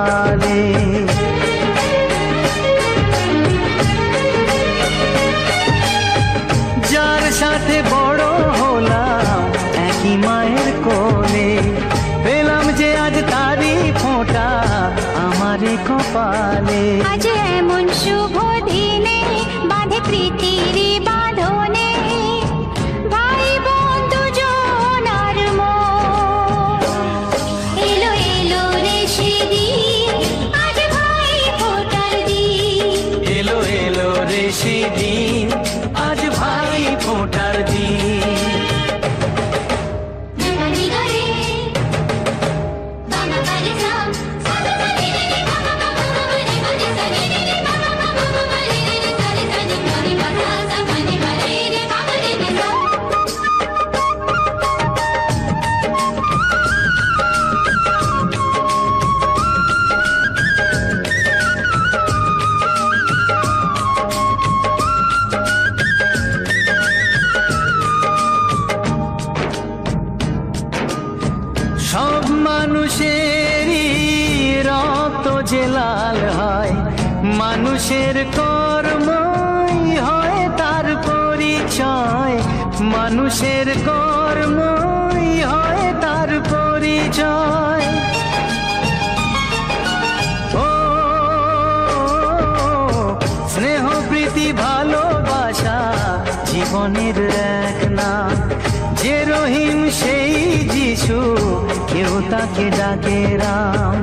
কপালে। যার সাথে বড় হলাম একই মায়ের কোলে, পেলাম যে আজ তারই ফোঁটা আমারে কপালে। আজ এমন শুভ দিনে বাঁধে প্রীতির বাঁধনে, ভাই বন্ধু জনার মন। এলো এলো রে সেদিন, আজ ভাই ফোঁটার দিন। এলো এলো রে সেদিন, আজ ভাই ফোঁটার দিন। সব মানুষেরই রক্ত যে লাল হয়, মানুষের কর্মই হয় তার পরিচয়। মানুষের কর্মই হয় তার পরিচয়। ও স্নেহ প্রীতি ভালোবাসা জীবনের এক নাম। যে রহিম সেই যিশু, কেউ তাকে ডাকে রাম।